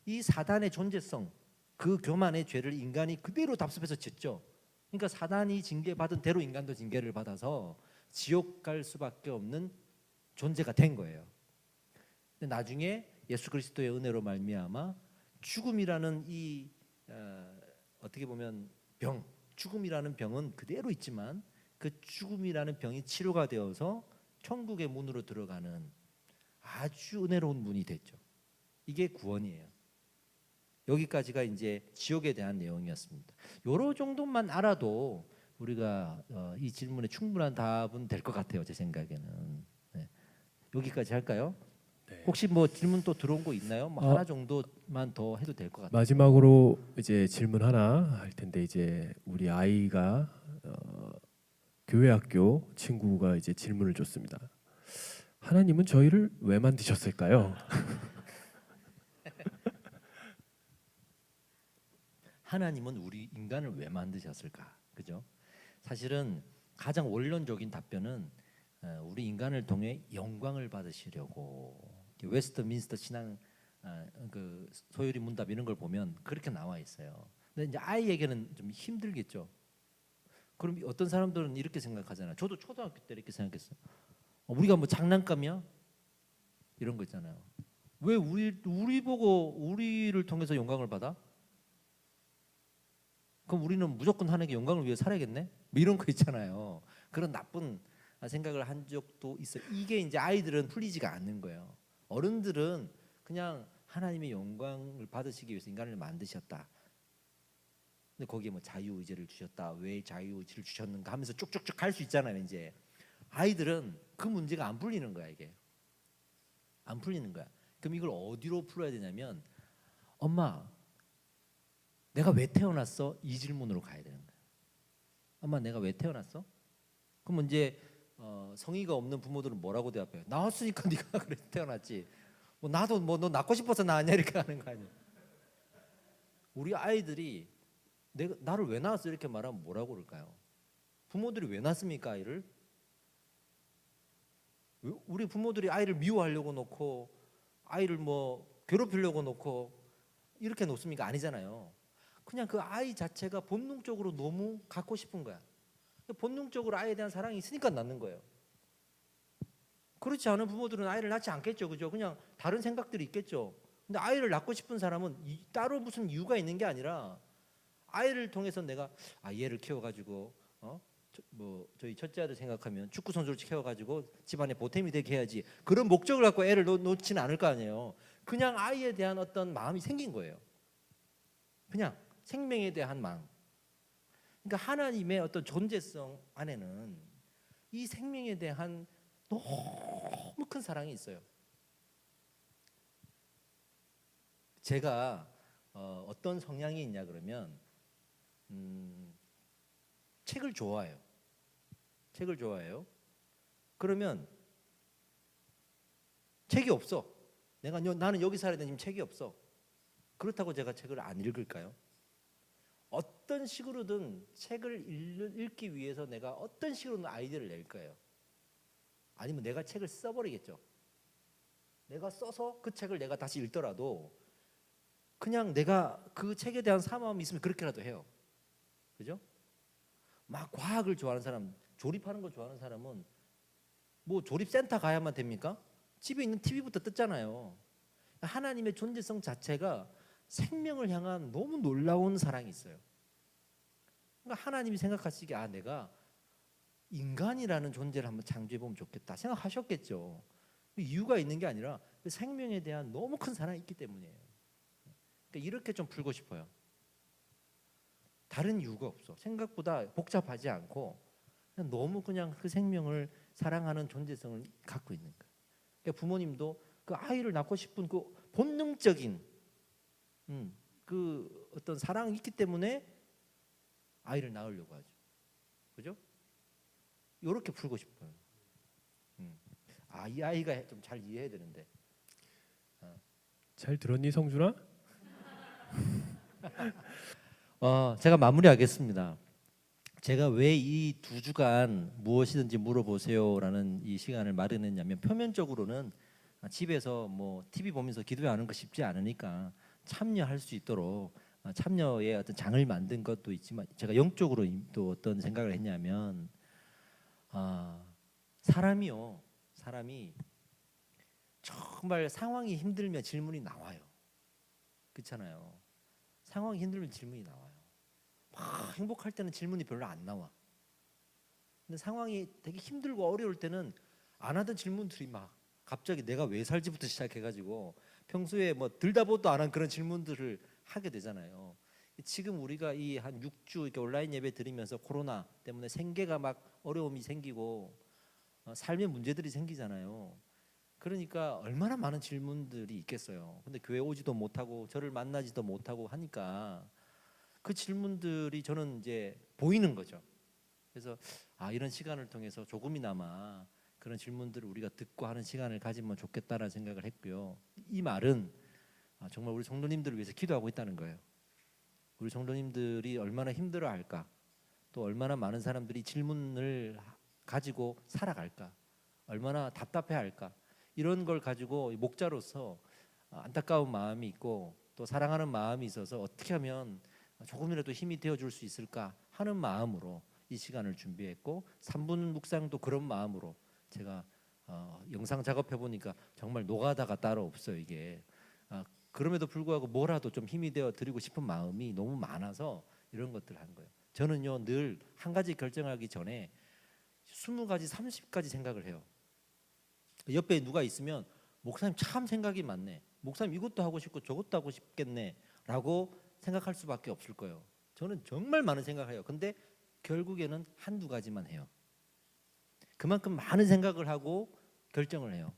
이 사단의 존재성, 그 교만의 죄를 인간이 그대로 답습해서 짓죠. 그러니까 사단이 징계받은 대로 인간도 징계를 받아서 지옥 갈 수밖에 없는 존재가 된 거예요. 근데 나중에 예수 그리스도의 은혜로 말미암아 죽음이라는 이 어떻게 보면 죽음이라는 병은 그대로 있지만 그 죽음이라는 병이 치료가 되어서 천국의 문으로 들어가는 아주 은혜로운 문이 됐죠. 이게 구원이에요. 여기까지가 이제 지옥에 대한 내용이었습니다. 요런 정도만 알아도 우리가 이 질문에 충분한 답은 될 것 같아요. 제 생각에는. 네. 여기까지 할까요? 네. 혹시 뭐 질문 또 들어온 거 있나요? 뭐 하나 정도만 더 해도 될 것 같아요. 마지막으로 이제 질문 하나 할 텐데, 이제 우리 아이가 교회 학교 친구가 이제 질문을 줬습니다. 하나님은 저희를 왜 만드셨을까요? 하나님은 우리 인간을 왜 만드셨을까? 그죠? 사실은 가장 원론적인 답변은 우리 인간을 통해 영광을 받으시려고, 웨스트민스터 신앙 그 소요리 문답 이런 걸 보면 그렇게 나와 있어요. 근데 이제 아이에게는 좀 힘들겠죠. 그럼 어떤 사람들은 이렇게 생각하잖아요. 저도 초등학교 때 이렇게 생각했어요. 우리가 뭐 장난감이야? 이런 거 있잖아요. 왜 우리 보고 우리를 통해서 영광을 받아? 그럼 우리는 무조건 하나님께 영광을 위해 살아야겠네? 뭐 이런 거 있잖아요. 그런 나쁜 생각을 한 적도 있어요. 이게 이제 아이들은 풀리지가 않는 거예요. 어른들은 그냥 하나님의 영광을 받으시기 위해서 인간을 만드셨다. 근데 거기에 뭐 자유의지를 주셨다. 왜 자유의지를 주셨는가 하면서 쭉쭉쭉 갈 수 있잖아요. 이제 아이들은 그 문제가 안 풀리는 거야. 이게 안 풀리는 거야. 그럼 이걸 어디로 풀어야 되냐면, 엄마 내가 왜 태어났어? 이 질문으로 가야 되는 거야. 엄마 내가 왜 태어났어? 그럼 이제 성의가 없는 부모들은 뭐라고 대답해요? 나왔으니까 네가 그래 태어났지. 뭐 나도 뭐 너 낳고 싶어서 낳았냐 이렇게 하는 거 아니야. 우리 아이들이 나를 왜 낳았어 이렇게 말하면 뭐라고 그럴까요? 부모들이 왜 낳습니까 아이를? 우리 부모들이 아이를 미워하려고 놓고 아이를 뭐 괴롭히려고 놓고 이렇게 놓습니까? 아니잖아요. 그냥 그 아이 자체가 본능적으로 너무 갖고 싶은 거야. 본능적으로 아이에 대한 사랑이 있으니까 낳는 거예요. 그렇지 않은 부모들은 아이를 낳지 않겠죠, 그죠? 그냥 다른 생각들이 있겠죠. 근데 아이를 낳고 싶은 사람은 따로 무슨 이유가 있는 게 아니라 아이를 통해서 내가 얘를 키워가지고 저희 첫째 아들 생각하면 축구 선수를 키워가지고 집안에 보탬이 되게 해야지. 그런 목적을 갖고 애를 놓지는 않을 거 아니에요. 그냥 아이에 대한 어떤 마음이 생긴 거예요. 그냥 생명에 대한 마음. 그러니까 하나님의 어떤 존재성 안에는 이 생명에 대한 너무 큰 사랑이 있어요. 제가 어떤 성향이 있냐 그러면 책을 좋아해요. 책을 좋아해요. 그러면 책이 없어. 나는 여기 살아야 되는 책이 없어. 그렇다고 제가 책을 안 읽을까요? 어떤 식으로든 책을 읽기 위해서 내가 어떤 식으로든 아이디어를 낼 거예요. 아니면 내가 책을 써버리겠죠. 내가 써서 그 책을 내가 다시 읽더라도 그냥 내가 그 책에 대한 사모함이 있으면 그렇게라도 해요. 그죠? 막 과학을 좋아하는 사람, 조립하는 걸 좋아하는 사람은 뭐 조립센터 가야만 됩니까? 집에 있는 TV부터 뜯잖아요. 하나님의 존재성 자체가 생명을 향한 너무 놀라운 사랑이 있어요. 그러니까 하나님이 생각하시기에 아 내가 인간이라는 존재를 한번 창조해 보면 좋겠다 생각하셨겠죠. 이유가 있는 게 아니라 그 생명에 대한 너무 큰 사랑이 있기 때문이에요. 그러니까 이렇게 좀 풀고 싶어요. 다른 이유가 없어. 생각보다 복잡하지 않고 너무 그냥 그 생명을 사랑하는 존재성을 갖고 있는 거예요. 그러니까 부모님도 그 아이를 낳고 싶은 그 본능적인 그 어떤 사랑이 있기 때문에 아이를 낳으려고 하죠. 그죠? 이렇게 풀고 싶어요. 이 아이가 좀 잘 이해해야 되는데. 잘 들었니 성준아? 제가 마무리하겠습니다. 제가 왜 이 2주간 무엇이든지 물어보세요라는 이 시간을 마련했냐면 표면적으로는 집에서 뭐 TV 보면서 기도하는 거 쉽지 않으니까 참여할 수 있도록 참여의 어떤 장을 만든 것도 있지만 제가 영적으로 또 어떤 생각을 했냐면 사람이 정말 상황이 힘들면 질문이 나와요. 그렇잖아요. 상황이 힘들면 질문이 나와요. 막 행복할 때는 질문이 별로 안 나와. 근데 상황이 되게 힘들고 어려울 때는 안 하던 질문들이 막 갑자기 내가 왜 살지부터 시작해가지고 평소에 뭐 들다보도 안 한 그런 질문들을 하게 되잖아요. 지금 우리가 이 한 6주 이렇게 온라인 예배 드리면서 코로나 때문에 생계가 막 어려움이 생기고 삶의 문제들이 생기잖아요. 그러니까 얼마나 많은 질문들이 있겠어요. 근데 교회 오지도 못하고 저를 만나지도 못하고 하니까 그 질문들이 저는 이제 보이는 거죠. 그래서 이런 시간을 통해서 조금이나마 그런 질문들을 우리가 듣고 하는 시간을 가지면 좋겠다라는 생각을 했고요. 이 말은 정말 우리 성도님들을 위해서 기도하고 있다는 거예요. 우리 성도님들이 얼마나 힘들어할까, 또 얼마나 많은 사람들이 질문을 가지고 살아갈까, 얼마나 답답해할까 이런 걸 가지고 목자로서 안타까운 마음이 있고 또 사랑하는 마음이 있어서 어떻게 하면 조금이라도 힘이 되어줄 수 있을까 하는 마음으로 이 시간을 준비했고 3분 묵상도 그런 마음으로 제가 영상 작업해 보니까 정말 노가다가 따로 없어요. 이게 그럼에도 불구하고 뭐라도 좀 힘이 되어 드리고 싶은 마음이 너무 많아서 이런 것들을 한 거예요. 저는요 늘 한 가지 결정하기 전에 20가지 30가지 생각을 해요. 옆에 누가 있으면 목사님 참 생각이 많네, 목사님 이것도 하고 싶고 저것도 하고 싶겠네 라고 생각할 수밖에 없을 거예요. 저는 정말 많은 생각을 해요. 근데 결국에는 한두 가지만 해요. 그만큼 많은 생각을 하고 결정을 해요.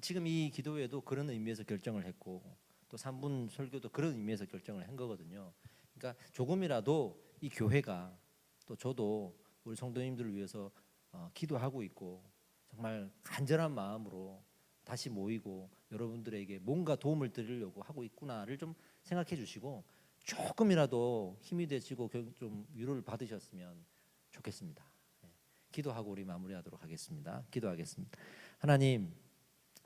지금 이 기도회도 그런 의미에서 결정을 했고 또 3분 설교도 그런 의미에서 결정을 한 거거든요. 그러니까 조금이라도 이 교회가 또 저도 우리 성도님들을 위해서 기도하고 있고 정말 간절한 마음으로 다시 모이고 여러분들에게 뭔가 도움을 드리려고 하고 있구나를 좀 생각해 주시고 조금이라도 힘이 되시고 좀 위로를 받으셨으면 좋겠습니다. 기도하고 우리 마무리하도록 하겠습니다. 기도하겠습니다. 하나님,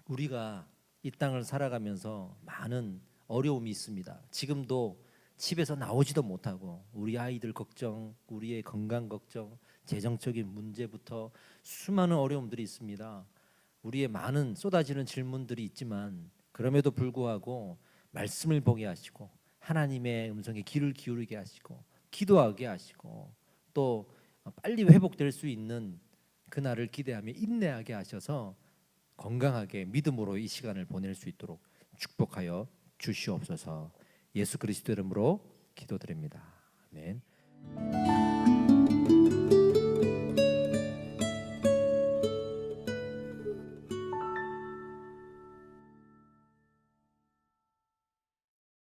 우리가 이 땅을 살아가면서 많은 어려움이 있습니다. 지금도 집에서 나오지도 못하고 우리 아이들 걱정, 우리의 건강 걱정, 재정적인 문제부터 수많은 어려움들이 있습니다. 우리의 많은 쏟아지는 질문들이 있지만 그럼에도 불구하고 말씀을 보게 하시고 하나님의 음성에 귀를 기울이게 하시고 기도하게 하시고 또 빨리 회복될 수 있는 그날을 기대하며 인내하게 하셔서 건강하게 믿음으로 이 시간을 보낼 수 있도록 축복하여 주시옵소서. 예수 그리스도 이름으로 기도드립니다. 아멘.